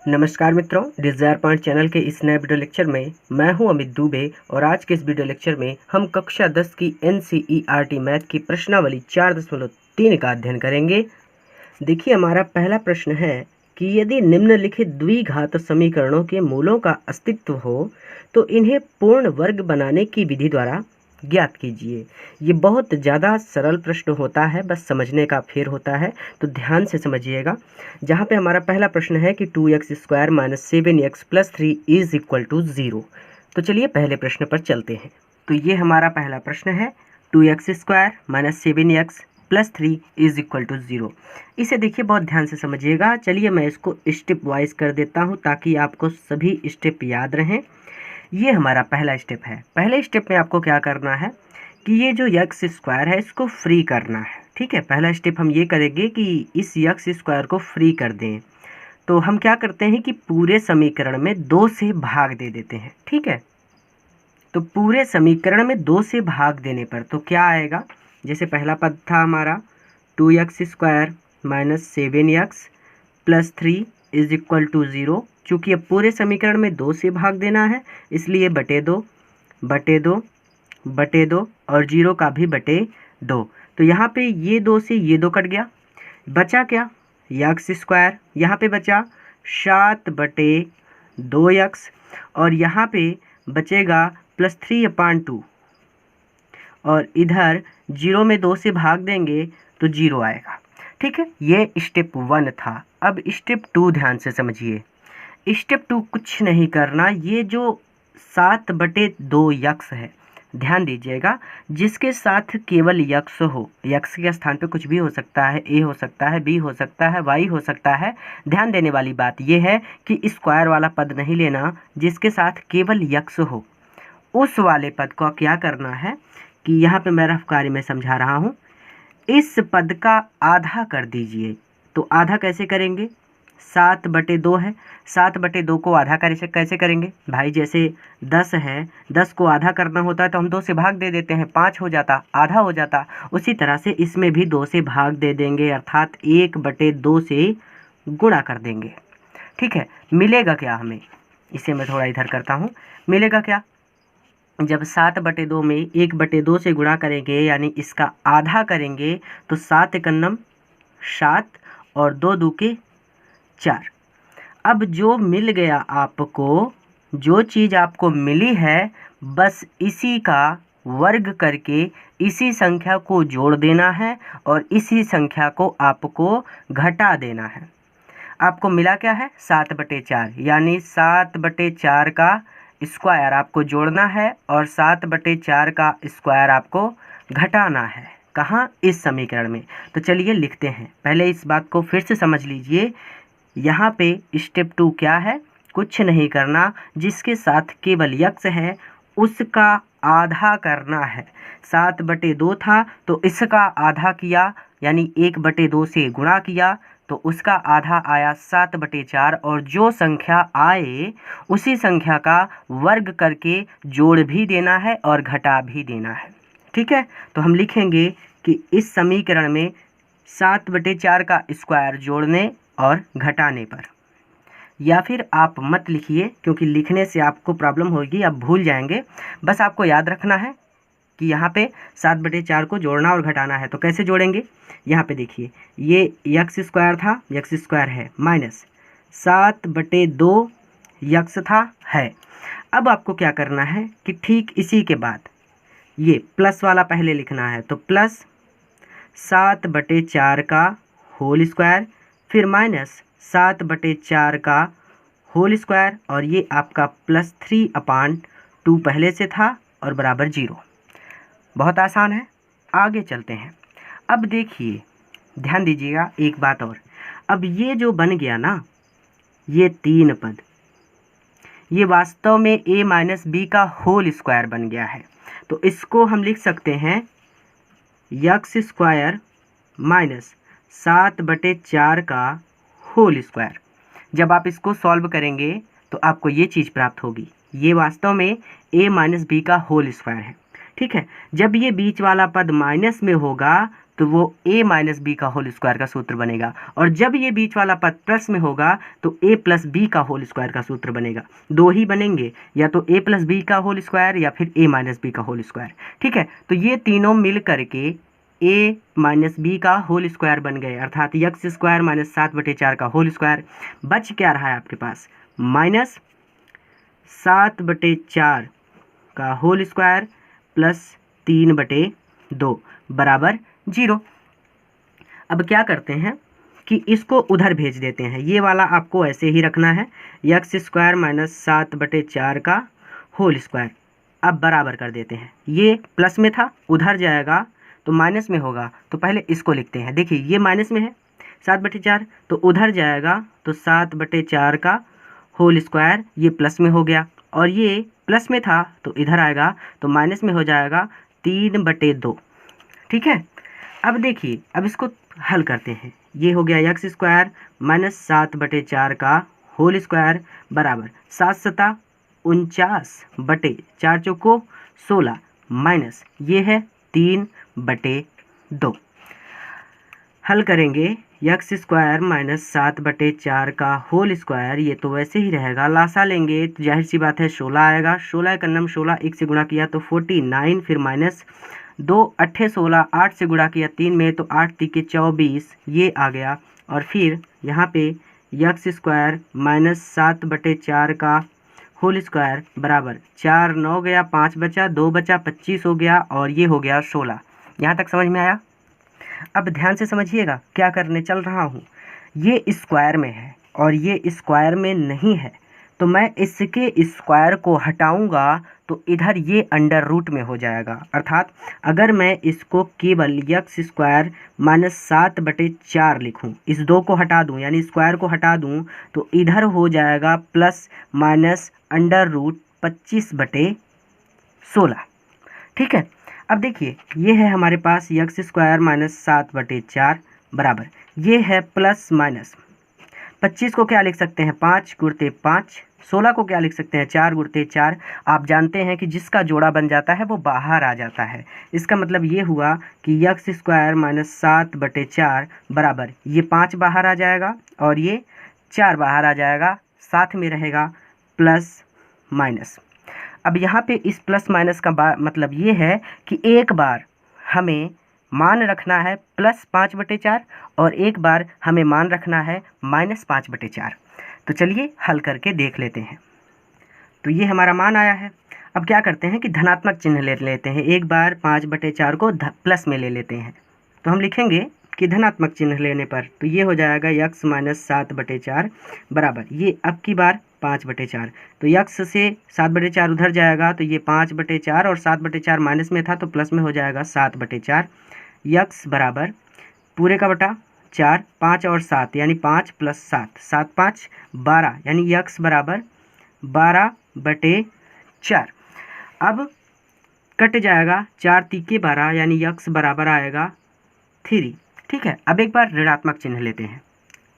नमस्कार मित्रों, desire point channel के इस नए वीडियो लेक्चर में मैं हूं अमित दुबे और आज के इस वीडियो लेक्चर में हम कक्षा 10 की NCERT मैथ की प्रश्नावली 4.3 का अध्ययन करेंगे। देखिए, हमारा पहला प्रश्न है कि यदि निम्नलिखित द्विघात समीकरणों के मूलों का अस्तित्व हो तो इन्हें पूर्ण वर्ग बनाने की विधि द्वारा ज्ञात कीजिए। ये बहुत ज़्यादा सरल प्रश्न होता है, बस समझने का फेर होता है, तो ध्यान से समझिएगा। जहाँ पे हमारा पहला प्रश्न है कि 2x² - 7x + 3 is equal to 0। तो चलिए पहले प्रश्न पर चलते हैं। तो ये हमारा पहला प्रश्न है, 2x² - 7x + 3 is equal to 0। इसे देखिए, बहुत ध्यान से समझिएगा। चलिए मैं इसको स्टेप वाइज कर देता हूँ ताकि आपको सभी स्टेप याद रहें। ये हमारा पहला स्टेप है। पहले स्टेप में आपको क्या करना है कि ये जो x² है इसको फ्री करना है। ठीक है, पहला स्टेप हम ये करेंगे कि इस x² को फ्री कर दें। तो हम क्या करते हैं कि पूरे समीकरण में 2 से भाग दे देते हैं। ठीक है, तो पूरे समीकरण में 2 से भाग देने पर तो क्या आएगा, जैसे पहला पद था हमारा 2x² - 7x + 3 is equal to 0। चूँकि अब पूरे समीकरण में 2 से भाग देना है इसलिए बटे दो और 0 का भी बटे 2। तो यहाँ पे ये 2 से ये 2 कट गया, बचा क्या, x²। यहाँ पे बचा 7/2x और यहाँ पे बचेगा +3/2 और इधर 0 में 2 से भाग देंगे तो 0 आएगा। ठीक है, ये स्टेप 1 था। अब स्टेप 2 ध्यान से समझिए। स्टेप 2 कुछ नहीं करना, ये जो 7/2 यक्स है, ध्यान दीजिएगा, जिसके साथ केवल यक्स हो, यक्स के स्थान पे कुछ भी हो सकता है, ए हो सकता है, बी हो सकता है, वाई हो सकता है। ध्यान देने वाली बात यह है कि स्क्वायर वाला पद नहीं लेना, जिसके साथ केवल यक्स हो उस वाले पद को क्या करना है कि यहाँ पे मैं रफ कार्य में समझा रहा हूँ, इस पद का आधा कर दीजिए। तो आधा कैसे करेंगे, 7/2 है, 7/2 को आधा कैसे करेंगे भाई, जैसे 10 है, 10 को आधा करना होता है तो हम 2 से भाग दे देते हैं, 5 हो जाता, आधा हो जाता। उसी तरह से इसमें भी 2 से भाग दे देंगे, अर्थात 1/2 से गुणा कर देंगे। ठीक है, मिलेगा क्या हमें, इसे मैं थोड़ा इधर करता हूँ, मिलेगा क्या, जब 7/2 में 1/2 से गुणा करेंगे यानी इसका आधा करेंगे तो 7 एकन्नम 7 और 2 दूके 4। अब जो मिल गया आपको, जो चीज़ आपको मिली है, बस इसी का वर्ग करके इसी संख्या को जोड़ देना है और इसी संख्या को आपको घटा देना है। आपको मिला क्या है, 7/4, यानी 7/4 का स्क्वायर आपको जोड़ना है और 7/4 का स्क्वायर आपको घटाना है। कहाँ, इस समीकरण में। तो चलिए लिखते हैं, पहले इस बात को फिर से समझ लीजिए। यहाँ पे स्टेप 2 क्या है, कुछ नहीं करना, जिसके साथ केवल यक्स है उसका आधा करना है। 7/2 था तो इसका आधा किया, यानी 1/2 से गुणा किया तो उसका आधा आया 7/4 और जो संख्या आए उसी संख्या का वर्ग करके जोड़ भी देना है और घटा भी देना है। ठीक है, तो हम लिखेंगे कि इस समीकरण में 7/4 का स्क्वायर जोड़ने और घटाने पर, या फिर आप मत लिखिए क्योंकि लिखने से आपको प्रॉब्लम होगी, आप भूल जाएंगे। बस आपको याद रखना है कि यहाँ पे 7/4 को जोड़ना और घटाना है। तो कैसे जोड़ेंगे, यहाँ पे देखिए, ये x² था, x² है, माइनस 7/2 यक्स था, है। अब आपको क्या करना है कि ठीक इसी के बाद ये प्लस वाला पहले लिखना है, तो प्लस 7/4 का होल स्क्वायर, फिर माइनस 7/4 का होल स्क्वायर और ये आपका +3/2 पहले से था और बराबर 0। बहुत आसान है, आगे चलते हैं। अब देखिए, ध्यान दीजिएगा एक बात और, अब ये जो बन गया ना, ये 3 पद, ये वास्तव में a - b का होल स्क्वायर बन गया है। तो इसको हम लिख सकते हैं x² - 7/4 का होल स्क्वायर। जब आप इसको सॉल्व करेंगे तो आपको ये चीज़ प्राप्त होगी, ये वास्तव में a - b का होल स्क्वायर है। ठीक है, जब ये बीच वाला पद माइनस में होगा तो वो a माइनस बी का होल स्क्वायर का सूत्र बनेगा। और जब ये बीच वाला पद प्लस में होगा तो a प्लस बी का होल स्क्वायर का सूत्र बनेगा। दो ही बनेंगे, या तो a प्लस बी का होल स्क्वायर या फिर a माइनस बी का होल स्क्वायर। ठीक है, तो ये तीनों मिल करके a माइनस बी का होल स्क्वायर बन गए, अर्थात यक्स स्क्वायर माइनस 7/4 का होल स्क्वायर। बच क्या रहा है आपके पास? माइनस 7/4 का होल स्क्वायर प्लस 3/2 बराबर 0। अब क्या करते हैं कि इसको उधर भेज देते हैं। ये वाला आपको ऐसे ही रखना है, यक्स स्क्वायर माइनस 7/4 का होल स्क्वायर। अब बराबर कर देते हैं, ये प्लस में था उधर जाएगा तो माइनस में होगा, तो पहले इसको लिखते हैं। देखिए ये माइनस में है 7/4, तो उधर जाएगा तो 7/4 का होल स्क्वायर, ये प्लस में हो गया, और ये प्लस में था तो इधर आएगा तो माइनस में हो जाएगा 3/2। ठीक है, अब देखिए अब इसको हल करते हैं। ये हो गया यक्स स्क्वायर माइनस 7/4 का होल स्क्वायर बराबर 7×7 49/4 चौको 16 माइनस ये है 3/2। हल करेंगे यक्स स्क्वायर माइनस 7/4 का होल स्क्वायर, ये तो वैसे ही रहेगा, लासा लेंगे तो जाहिर सी बात है 16 आएगा। 16 का नम 16 1 से गुणा किया तो 49, फिर माइनस 2 8 16 8 से गुणा किया 3 में तो 8 3 24 ये आ गया। और फिर यहाँ पे यक्स स्क्वायर माइनस 7/4 का होल स्क्वायर बराबर 4 9 गया 5 बचा 2 बचा 25 हो गया, और ये हो गया 16। यहाँ तक समझ में आया? अब ध्यान से समझिएगा क्या करने चल रहा हूँ। ये स्क्वायर में है और ये स्क्वायर में नहीं है, तो मैं इसके स्क्वायर को हटाऊंगा तो इधर ये अंडर रूट में हो जाएगा। अर्थात अगर मैं इसको केवल यक्स स्क्वायर माइनस 7/4 लिखूँ, इस 2 को हटा दूँ यानी स्क्वायर को हटा दूँ, तो इधर हो जाएगा प्लस माइनस अंडर रूट 25/16। ठीक है, अब देखिए ये है हमारे पास यक्स स्क्वायर माइनस 7/4 बराबर, ये है प्लस माइनस 25 को क्या लिख सकते हैं 5 गुणित 5, 16 को क्या लिख सकते हैं 4 गुणित 4। आप जानते हैं कि जिसका जोड़ा बन जाता है वो बाहर आ जाता है। इसका मतलब ये हुआ कि यक्स स्क्वायर माइनस 7/4 बराबर ये 5 बाहर आ जाएगा और ये 4 बाहर आ जाएगा, साथ में रहेगा प्लस माइनस। अब यहाँ पे इस प्लस माइनस का मतलब ये है कि एक बार हमें मान रखना है प्लस 5/4 और एक बार हमें मान रखना है माइनस 5/4। तो चलिए हल करके देख लेते हैं। तो ये हमारा मान आया है। अब क्या करते हैं कि धनात्मक चिन्ह ले लेते हैं। एक बार 5/4 को प्लस में ले लेते हैं, तो हम लिखेंगे कि धनात्मक चिन्ह लेने पर तो ये हो जाएगा यक्स माइनस 7/4 बराबर ये अब की बार 5/4। तो यक्स से 7/4 उधर जाएगा तो ये 5/4 और 7/4 माइनस में था तो प्लस में हो जाएगा 7/4। यक्स बराबर पूरे का बटा 4, 5 और 7 यानी 5 + 7, 7 5 12 यानी यक्स बराबर 12/4। अब कट जाएगा 4 × 12 यानी यक्स बराबर आएगा 3। ठीक है, अब एक बार ऋणात्मक चिन्ह लेते हैं।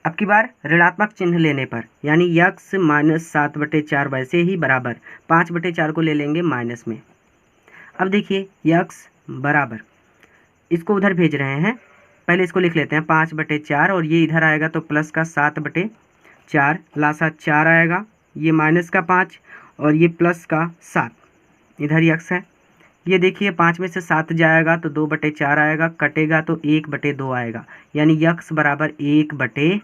अब की बार ऋणात्मक चिन्ह लेने पर यानी यक्स माइनस 7/4 वैसे ही बराबर 5/4 को ले लेंगे माइनस में। अब देखिए यक्स बराबर इसको उधर भेज रहे हैं, पहले इसको लिख लेते हैं 5/4 और ये इधर आएगा तो प्लस का 7/4 लासा 4 आएगा, ये माइनस का 5 और ये प्लस का 7, इधर यक्स है। ये देखिए 5 में से 7 जाएगा तो 2/4 आएगा, कटेगा तो 1/2 आएगा यानी यक्स बराबर 1/2।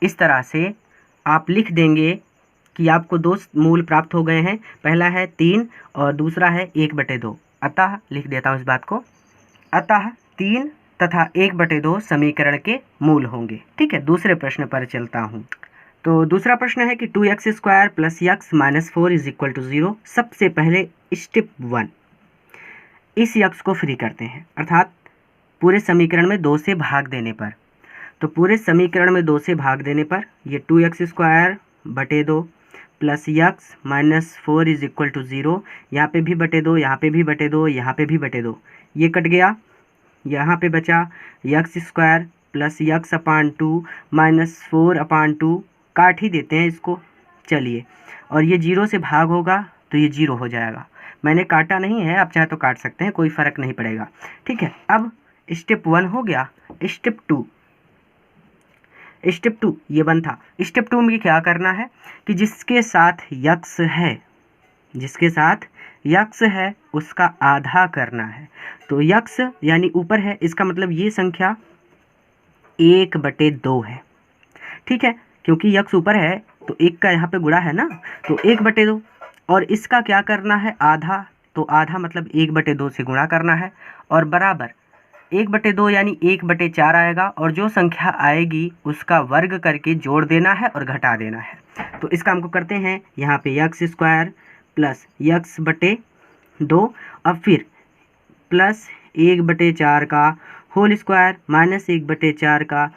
इस तरह से आप लिख देंगे कि आपको 2 मूल प्राप्त हो गए हैं, पहला है 3 और दूसरा है 1/2। अतः लिख देता हूँ इस बात को, अतः 3 तथा 1/2 समीकरण के मूल होंगे। ठीक है, दूसरे प्रश्न पर चलता हूँ। तो दूसरा प्रश्न है कि 2x² + x - 4 = 0। सबसे पहले स्टेप 1 इस यक्स को फ्री करते हैं, अर्थात पूरे समीकरण में 2 से भाग देने पर। तो पूरे समीकरण में 2 से भाग देने पर ये 2x² / 2 + x - 4 = 0। यहाँ पे भी /2, यहाँ पे भी /2, यहाँ पे भी /2, ये कट गया। यहाँ पे बचा x² + x/2 - 4/2, काट ही देते हैं इसको, चलिए। और ये 0 से भाग होगा तो ये 0 हो जाएगा। मैंने काटा नहीं है, आप चाहे तो काट सकते हैं, कोई फ़र्क नहीं पड़ेगा। ठीक है, अब स्टेप 1 हो गया। स्टेप 2 ये 1 था। स्टेप 2 में क्या करना है कि जिसके साथ यक्स है उसका आधा करना है। तो यक्स यानी ऊपर है, इसका मतलब ये संख्या 1/2 है। ठीक है, क्योंकि यक्स ऊपर है तो 1 का यहाँ पे गुणा है ना, तो 1/2। और इसका क्या करना है, आधा। तो आधा मतलब 1/2 से गुणा करना है और बराबर 1/2 यानी 1/4 आएगा। और जो संख्या आएगी उसका वर्ग करके जोड़ देना है और घटा देना है। तो इसका हमको करते हैं, यहाँ पे x² प्लस x/2, अब फिर प्लस 1/4 का होल स्क्वायर माइनस 1/4 का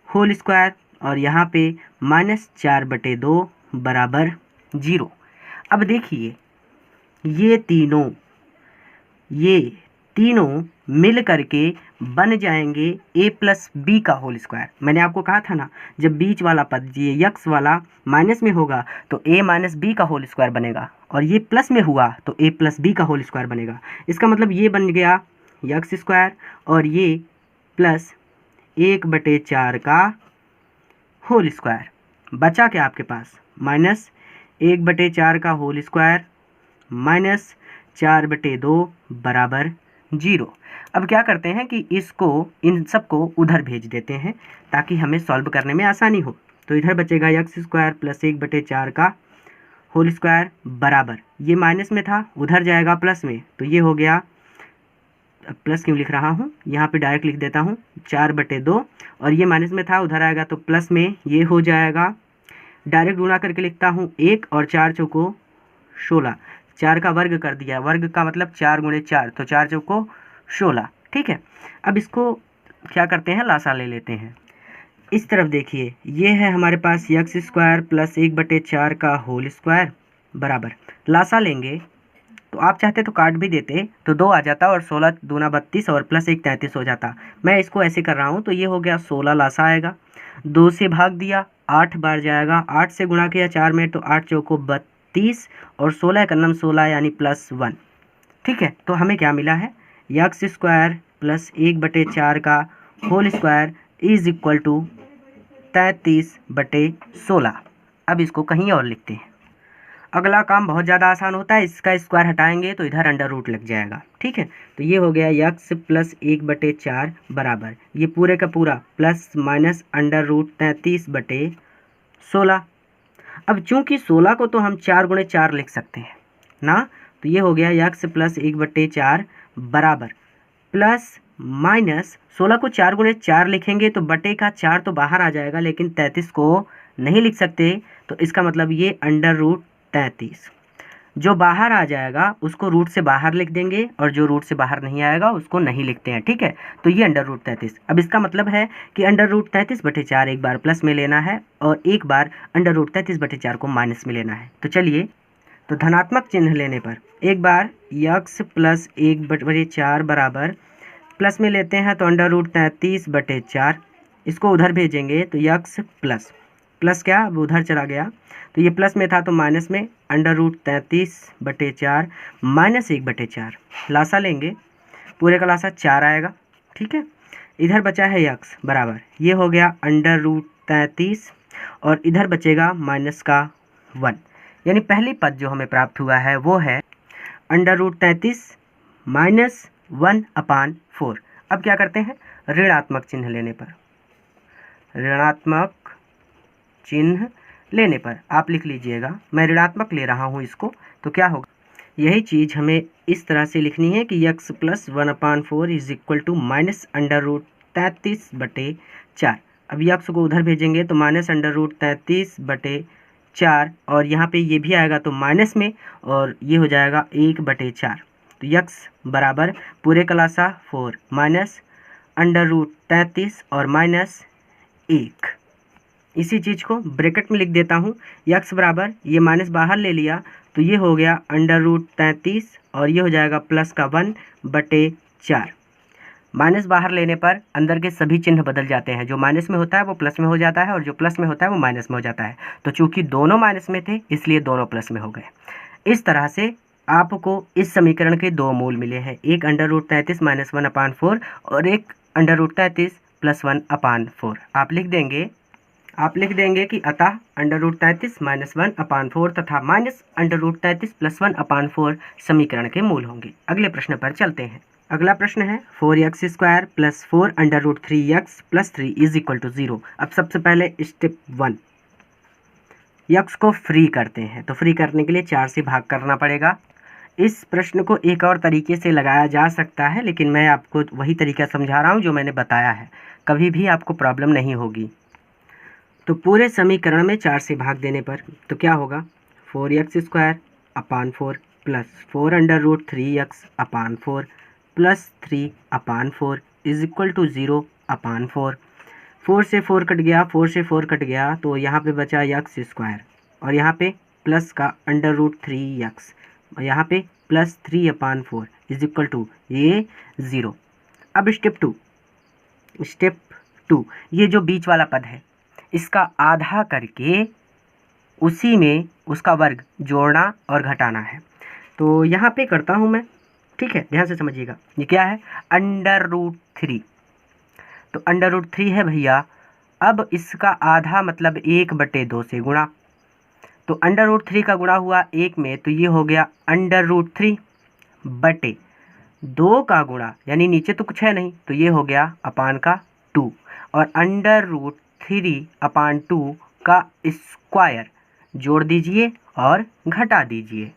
होल स्क्वायर और यहाँ पे -4/2 बराबर 0। अब देखिए ये तीनों मिल करके बन जाएंगे a प्लस बी का होल स्क्वायर। मैंने आपको कहा था ना, जब बीच वाला पद ये यक्स वाला माइनस में होगा तो a माइनस बी का होल स्क्वायर बनेगा, और ये प्लस में हुआ तो a प्लस बी का होल स्क्वायर बनेगा। इसका मतलब ये बन गया x² और ये प्लस 1/4 का होल स्क्वायर। बचा क्या आपके पास, -1/4 का होल स्क्वायर माइनस 4/2 बराबर 0। अब क्या करते हैं कि इन सबको उधर भेज देते हैं ताकि हमें सॉल्व करने में आसानी हो। तो इधर बचेगा x² प्लस 1/4 का होल स्क्वायर बराबर, ये माइनस में था उधर जाएगा प्लस में, तो ये हो गया, प्लस क्यों लिख रहा हूँ, यहाँ पे डायरेक्ट लिख देता हूँ 4/2, और ये माइनस में था उधर आएगा तो प्लस में ये हो जाएगा। डायरेक्ट गुणा करके लिखता हूँ 1 और 4 चौको 16, 4 का वर्ग कर दिया, वर्ग का मतलब 4 × 4, तो 4 चौको 16। ठीक है, अब इसको क्या करते हैं, लासा ले लेते हैं। इस तरफ देखिए ये है हमारे पास x² प्लस 1/4 का होल स्क्वायर बराबर, लासा लेंगे तो आप चाहते तो काट भी देते तो 2 आ जाता और 16 दूना 32 और प्लस 1 33 हो जाता। मैं इसको ऐसे कर रहा हूँ तो ये हो गया 16 लासा आएगा, 2 से भाग दिया 8 बार जाएगा, 8 से गुणा किया 4 में तो 8 चौको 32 और 16 का नम 16 यानी +1। ठीक है, तो हमें क्या मिला है, x² प्लस 1/4 का whole square is equal to 33/16। अब इसको कहीं और लिखते हैं। अगला काम बहुत ज़्यादा आसान होता है, इसका स्क्वायर हटाएंगे तो इधर अंडर रूट लग जाएगा। ठीक है, तो ये हो गया x प्लस 1/4 बराबर, ये पूरे का पूरा प्लस माइनस अंडर रूट 33/16। अब चूंकि 16 को तो हम 4 × 4 लिख सकते हैं ना, तो ये हो गया x प्लस 1/4 बराबर प्लस माइनस 16 को 4 × 4 लिखेंगे तो बटे का 4 तो बाहर आ जाएगा, लेकिन 33 को नहीं लिख सकते, तो इसका मतलब ये अंडर रूट 33 जो बाहर आ जाएगा उसको रूट से बाहर लिख देंगे, और जो रूट से बाहर नहीं आएगा उसको नहीं लिखते हैं। ठीक है, तो ये अंडर रूट 33। अब इसका मतलब है कि अंडर रूट 33/4 एक बार प्लस में लेना है और एक बार अंडर रूट 33/4 को माइनस में लेना है। तो चलिए, तो धनात्मक चिन्ह लेने पर एक बार x प्लस 1/4 बराबर प्लस में लेते हैं तो अंडर रूट 33/4, इसको उधर भेजेंगे तो x प्लस क्या, अब उधर चला गया तो ये प्लस में था तो माइनस में अंडर रूट 33/4 माइनस 1/4, लासा लेंगे, पूरे का लासा 4 आएगा। ठीक है, इधर बचा है x बराबर, ये हो गया अंडर रूट 33 और इधर बचेगा माइनस का 1, यानी पहली पद जो हमें प्राप्त हुआ है वो है अंडर रूट 33 माइनस 1/4। अब क्या करते हैं, ऋणात्मक चिन्ह लेने पर, ऋणात्मक चिन्ह लेने पर आप लिख लीजिएगा, मैं ऋणात्मक ले रहा हूँ इसको, तो क्या होगा, यही चीज़ हमें इस तरह से लिखनी है कि x plus 1/4 is equal to minus under root 33/4। अब x को उधर भेजेंगे तो माइनस अंडर रूट 33/4 और यहाँ पे ये भी आएगा तो माइनस में, और ये हो जाएगा 1/4। तो x बराबर पूरे का लासा 4 माइनस अंडर रूट 33 और माइनस 1। इसी चीज़ को ब्रैकेट में लिख देता हूँ, x बराबर ये माइनस बाहर ले लिया तो ये हो गया अंडर रूट 33 और ये हो जाएगा प्लस का 1/4। माइनस बाहर लेने पर अंदर के सभी चिन्ह बदल जाते हैं, जो माइनस में होता है वो प्लस में हो जाता है और जो प्लस में होता है वो माइनस में हो जाता है। तो चूंकि दोनों माइनस में थे इसलिए दोनों प्लस में हो गए। इस तरह से आपको इस समीकरण के दो मूल मिले हैं, एक अंडर रूट 33 माइनस 1/4 और एक √33 + 1/4 आप लिख देंगे कि अतः √33 - 1/4 तथा -√33 + 1/4 समीकरण के मूल होंगे। अगले प्रश्न पर चलते हैं। अगला प्रश्न है 4x² + 4 √3x + 3 = 0। अब सबसे पहले स्टेप 1 x को फ्री करते हैं, तो फ्री करने के लिए 4 से भाग करना पड़ेगा। इस प्रश्न को एक और तरीके से लगाया जा सकता है, लेकिन मैं आपको वही तरीका समझा रहा हूँ जो मैंने बताया है, कभी भी आपको प्रॉब्लम नहीं होगी। तो पूरे समीकरण में 4 से भाग देने पर तो क्या होगा, 4x² / 4 + 4 √3x / 4 + 3/4 = 0/4। 4 से 4 कट गया, 4 से 4 कट गया, तो यहाँ पे बचा x² और यहाँ पे प्लस का √3x और यहाँ पे + 3/4 = ये 0। अब स्टेप टू ये जो बीच वाला पद है इसका आधा करके उसी में उसका वर्ग जोड़ना और घटाना है। तो यहाँ पे करता हूँ मैं, ठीक है, ध्यान से समझिएगा। ये क्या है, √3, तो √3 है भैया। अब इसका आधा मतलब 1/2 से गुणा, तो √3 का गुणा हुआ 1 में, तो ये हो गया √3 बटे 2 का गुणा, यानी नीचे तो कुछ है नहीं, तो ये हो गया अपान का 2 और √3/2 का स्क्वायर जोड़ दीजिए और घटा दीजिए।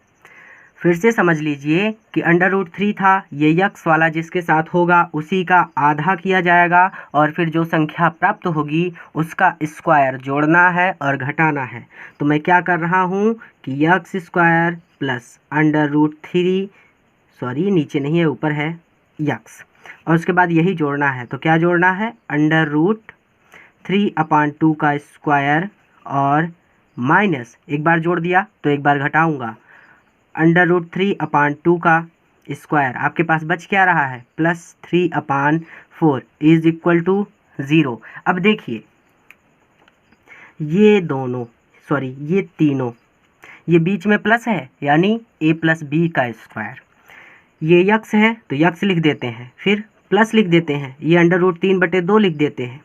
फिर से समझ लीजिए कि √3 था, ये यक्स वाला जिसके साथ होगा उसी का आधा किया जाएगा और फिर जो संख्या प्राप्त होगी उसका स्क्वायर जोड़ना है और घटाना है। तो मैं क्या कर रहा हूँ कि x² प्लस √3, सॉरी नीचे नहीं है ऊपर है यक्स, और उसके बाद यही जोड़ना है। तो क्या जोड़ना है, √3/2 का स्क्वायर और माइनस, एक बार जोड़ दिया तो एक बार घटाऊंगा, √3/2 का स्क्वायर आपके पास बच क्या रहा है, +3/4 = 0। अब देखिए ये दोनों, सॉरी ये तीनों, ये बीच में प्लस है यानी a + b का स्क्वायर, ये यक्स है तो यक्स लिख देते हैं, फिर प्लस लिख देते हैं, ये √3/2 लिख देते हैं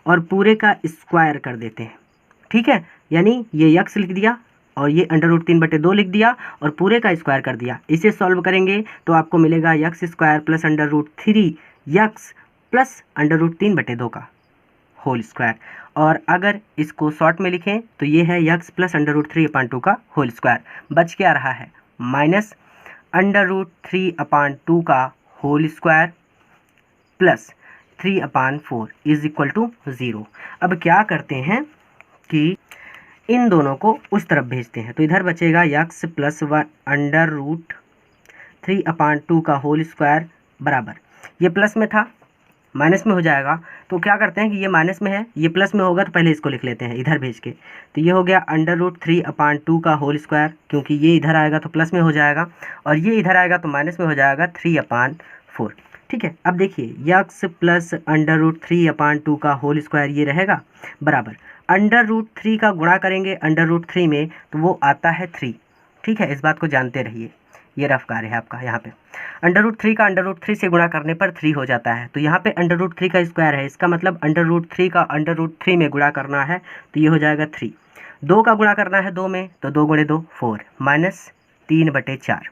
और पूरे का स्क्वायर कर देते हैं, ठीक है। यानी ये यक्स लिख दिया और ये √3/2 लिख दिया और पूरे का स्क्वायर कर दिया। इसे सॉल्व करेंगे तो आपको मिलेगा x² प्लस √3x प्लस √3/2 का होल स्क्वायर। और अगर इसको शॉर्ट में लिखें तो ये है x प्लस √3/2 का होल स्क्वायर। बच क्या रहा है, माइनस √3/2 का होल स्क्वायर प्लस 3/4 = 0। अब क्या करते हैं कि इन दोनों को उस तरफ भेजते हैं, तो इधर बचेगा x प्लस √3/2 का होल स्क्वायर बराबर, ये प्लस में था माइनस में हो जाएगा। तो क्या करते हैं कि ये माइनस में है, ये प्लस में होगा, तो पहले इसको लिख लेते हैं इधर भेज के। तो ये हो गया √3/2 का होल स्क्वायर, क्योंकि ये इधर आएगा तो प्लस में हो जाएगा और ये इधर आएगा तो माइनस में हो जाएगा 3/4, ठीक है। अब देखिए x प्लस √3/2 का होल स्क्वायर ये रहेगा बराबर √3 का गुणा करेंगे √3 में तो वो आता है 3, ठीक है। इस बात को जानते रहिए, ये रफ कार्य है आपका। यहाँ पे √3 का √3 से गुणा करने पर 3 हो जाता है, तो यहाँ पे √3 का स्क्वायर है, इसका मतलब √3 का √3 में गुणा करना है, तो ये हो जाएगा 3। 2 का गुणा करना है 2 में, तो 2 × 2 4 माइनस 3/4,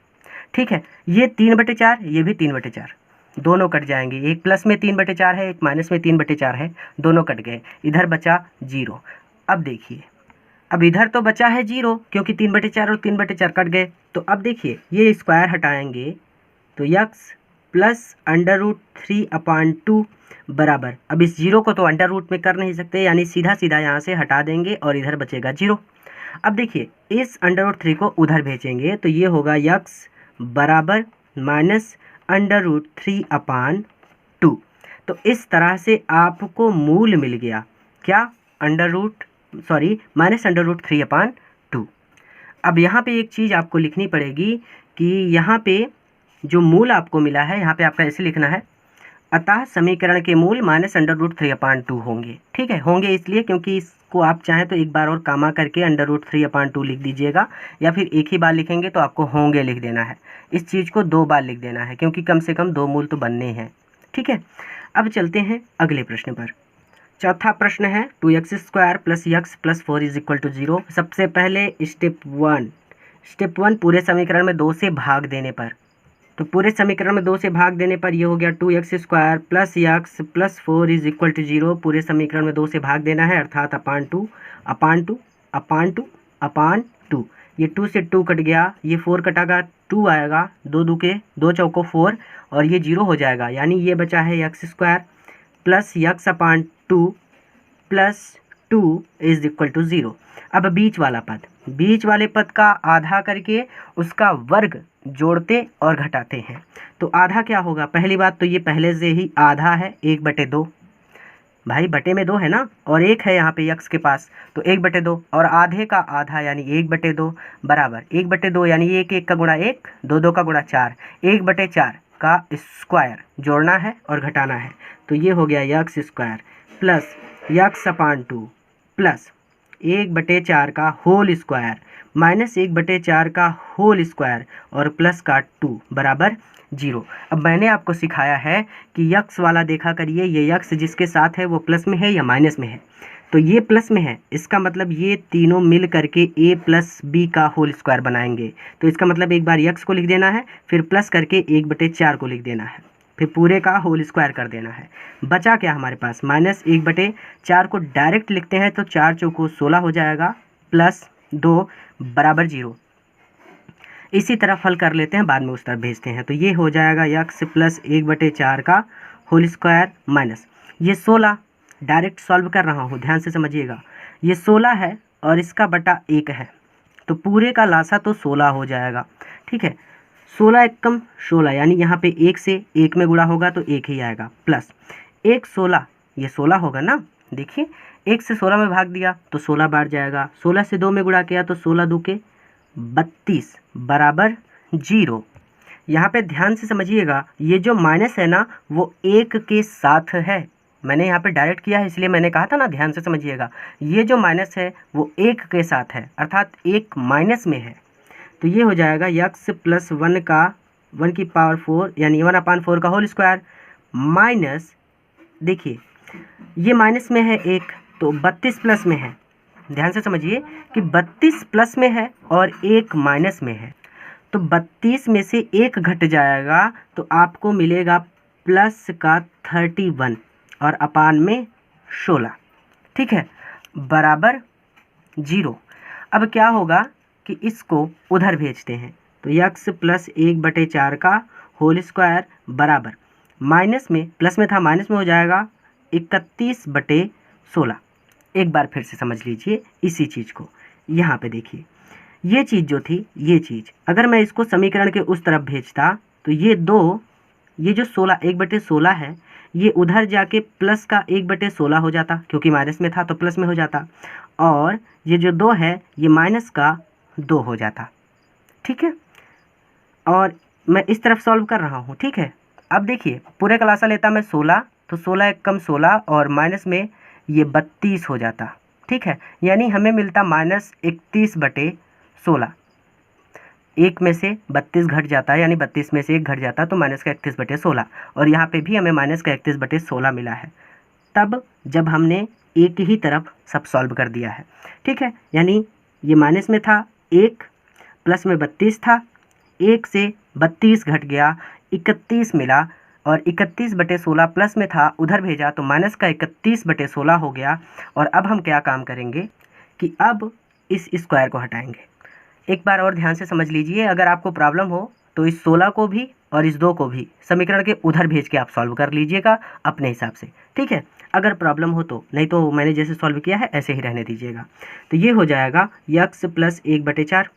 ठीक है। ये 3/4, ये भी 3/4, दोनों कट जाएंगे, एक प्लस में 3/4 है, एक माइनस में 3/4 है, दोनों कट गए, इधर बचा 0। अब देखिए, अब इधर तो बचा है 0 क्योंकि 3/4 और 3/4 कट गए। तो अब देखिए ये स्क्वायर हटाएंगे तो x प्लस √3/2 बराबर, अब इस 0 को तो अंडर रूट में कर नहीं सकते, यानी सीधा सीधा यहाँ से हटा देंगे और इधर बचेगा 0। अब देखिए इस √3 को उधर भेजेंगे तो ये होगा x बराबर माइनस √3/2। तो इस तरह से आपको मूल मिल गया, क्या, माइनस √3/2। अब यहाँ पे एक चीज़ आपको लिखनी पड़ेगी कि यहाँ पे जो मूल आपको मिला है, यहाँ पे आपका ऐसे लिखना है, अतः समीकरण के मूल माइनस √3/2 होंगे, ठीक है। होंगे इसलिए क्योंकि इसको आप चाहें तो एक बार और कामा करके √3/2 लिख दीजिएगा, या फिर एक ही बार लिखेंगे तो आपको होंगे लिख देना है। इस चीज़ को 2 बार लिख देना है क्योंकि कम से कम 2 मूल तो बनने हैं, ठीक है। अब चलते हैं अगले प्रश्न पर। चौथा प्रश्न है 2x² + x + 4 = 0। सबसे पहले स्टेप वन पूरे समीकरण में 2 से भाग देने पर, तो पूरे समीकरण में 2 से भाग देने पर ये हो गया 2x² + x + 4 = 0। पूरे समीकरण में 2 से भाग देना है, अर्थात अपान टू। ये 2 से 2 कट गया, ये 4 कटागा, 2 आएगा, 2 चौको 4 और ये 0 हो जाएगा। यानी ये बचा है x² + x/2 + 2 = 0। अब बीच वाले पद का आधा करके उसका वर्ग जोड़ते और घटाते हैं। तो आधा क्या होगा? पहली बात तो ये पहले से ही आधा है, 1/2 भाई, बटे में 2 है ना, और 1 है यहाँ पे x के पास, तो 1/2 और आधे का आधा यानी 1/2 बराबर 1/2 यानी 1 का गुणा 1, 2 का गुणा 4, 1/4 का स्क्वायर जोड़ना है और घटाना है। तो ये हो गया x² + x/2 प्लस 1/4 का होल स्क्वायर माइनस 1/4 का होल स्क्वायर और प्लस का 2 बराबर 0। अब मैंने आपको सिखाया है कि यक्स वाला देखा करिए, ये यक्स जिसके साथ है वो प्लस में है या माइनस में है। तो ये प्लस में है, इसका मतलब ये तीनों मिल करके a + b का होल स्क्वायर बनाएंगे। तो इसका मतलब एक बार यक्स को लिख देना है, फिर प्लस करके 1/4 को लिख देना है, फिर पूरे का होल स्क्वायर कर देना है। बचा क्या हमारे पास? -1/4 को डायरेक्ट लिखते हैं तो 4 चौको 16 हो जाएगा, प्लस 2 बराबर 0। इसी तरफ हल कर लेते हैं, बाद में उस तरफ भेजते हैं। तो ये हो जाएगा x + 1/4 का होल स्क्वायर माइनस ये 16, डायरेक्ट सॉल्व कर रहा हूँ, ध्यान से समझिएगा। ये 16 है और इसका बटा 1 है, तो पूरे का लासा तो 16 हो जाएगा। ठीक है, 16 एकम 16 यानी यहाँ पे 1 से 1 में गुणा होगा तो 1 ही आएगा, प्लस 1 16, ये 16 होगा ना। देखिए 1 से 16 में भाग दिया तो 16 बार जाएगा, 16 से 2 में गुणा किया तो 16 2 के 32 बराबर 0। यहाँ पे ध्यान से समझिएगा, ये जो माइनस है ना वो 1 के साथ है। मैंने यहाँ पे डायरेक्ट किया है इसलिए मैंने कहा था ना, ध्यान से समझिएगा। ये जो माइनस है वो 1 के साथ है, अर्थात 1 माइनस में है। तो ये हो जाएगा x + 1 का 1⁴ यानी 1/4 का होल स्क्वायर माइनस, देखिए ये माइनस में है 1 तो 32 प्लस में है। ध्यान से समझिए कि 32 प्लस में है और 1 माइनस में है, तो 32 में से 1 घट जाएगा तो आपको मिलेगा प्लस का 31 और अपान में 16। ठीक है, बराबर 0। अब क्या होगा कि इसको उधर भेजते हैं, तो x + 1/4 का होल स्क्वायर बराबर माइनस में, प्लस में था माइनस में हो जाएगा 31/16। एक बार फिर से समझ लीजिए इसी चीज़ को। यहाँ पे देखिए ये चीज़ जो थी, ये चीज़ अगर मैं इसको समीकरण के उस तरफ भेजता तो ये जो 16 1/16 है ये उधर जाके प्लस का 1/16 हो जाता, क्योंकि माइनस में था तो प्लस में हो जाता, और ये जो 2 है ये माइनस का 2 हो जाता। ठीक है, और मैं इस तरफ सॉल्व कर रहा हूँ। ठीक है, अब देखिए पूरे का लासा लेता मैं 16, तो 16 एकम 16 और माइनस में ये 32 हो जाता। ठीक है, यानी हमें मिलता -31/16। 1 में से 32 घट जाता है, यानी 32 में से 1 घट जाता तो -31/16, और यहाँ पे भी हमें -31/16 मिला है, तब जब हमने एक ही तरफ सब सॉल्व कर दिया है। ठीक है, यानी ये माइनस में था 1, प्लस में 32 था, 1 से 32 घट गया, 31 मिला, और 31/16 प्लस में था उधर भेजा तो माइनस का 31/16 हो गया। और अब हम क्या काम करेंगे कि अब इस स्क्वायर को हटाएंगे। एक बार और ध्यान से समझ लीजिए, अगर आपको प्रॉब्लम हो तो इस 16 को भी और इस 2 को भी समीकरण के उधर भेज के आप सॉल्व कर लीजिएगा अपने हिसाब से। ठीक है, अगर प्रॉब्लम हो तो, नहीं तो मैंने जैसे सॉल्व किया है ऐसे ही रहने दीजिएगा। तो ये हो जाएगा x + 1/4।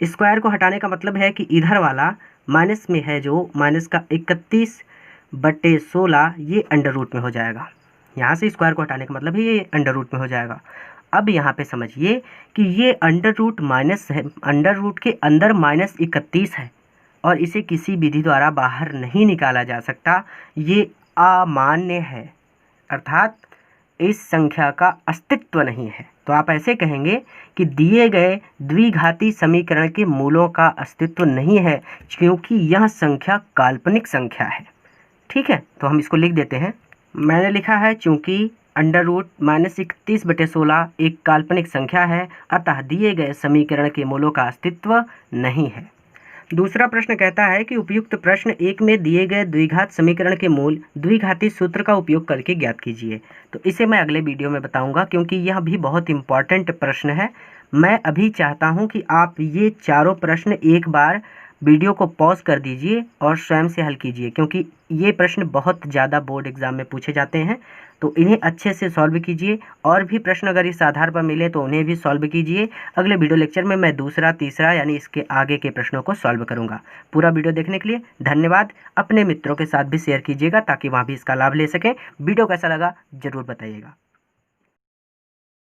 स्क्वायर को हटाने का मतलब है कि इधर वाला माइनस में है जो माइनस का 31/16 ये अंडर रूट में हो जाएगा। यहाँ से स्क्वायर को हटाने का मतलब है ये अंडर रूट में हो जाएगा। अब यहाँ पे समझिए कि ये अंडर रूट माइनस है, अंडर रूट के अंदर -31 है और इसे किसी विधि द्वारा बाहर नहीं निकाला जा सकता, ये अमान्य है, अर्थात इस संख्या का अस्तित्व नहीं है। तो आप ऐसे कहेंगे कि दिए गए द्विघाती समीकरण के मूलों का अस्तित्व नहीं है, क्योंकि यह संख्या काल्पनिक संख्या है। ठीक है, तो हम इसको लिख देते हैं। मैंने लिखा है चूंकि अंडर रूट -31/16 एक काल्पनिक संख्या है, अतः दिए गए समीकरण के मूलों का अस्तित्व नहीं है। दूसरा प्रश्न कहता है कि उपयुक्त प्रश्न 1 में दिए गए द्विघात समीकरण के मूल द्विघाती सूत्र का उपयोग करके ज्ञात कीजिए। तो इसे मैं अगले वीडियो में बताऊंगा, क्योंकि यह भी बहुत इंपॉर्टेंट प्रश्न है। मैं अभी चाहता हूं कि आप ये चारों प्रश्न एक बार वीडियो को पॉज कर दीजिए और स्वयं से हल कीजिए, क्योंकि ये प्रश्न बहुत ज़्यादा बोर्ड एग्जाम में पूछे जाते हैं। तो इन्हें अच्छे से सॉल्व कीजिए, और भी प्रश्न अगर इस आधार पर मिले तो उन्हें भी सॉल्व कीजिए। अगले वीडियो लेक्चर में मैं दूसरा, तीसरा यानी इसके आगे के प्रश्नों को सॉल्व करूंगा। पूरा वीडियो देखने के लिए धन्यवाद। अपने मित्रों के साथ भी शेयर कीजिएगा ताकि वहाँ भी इसका लाभ ले सकें। वीडियो कैसा लगा ज़रूर बताइएगा।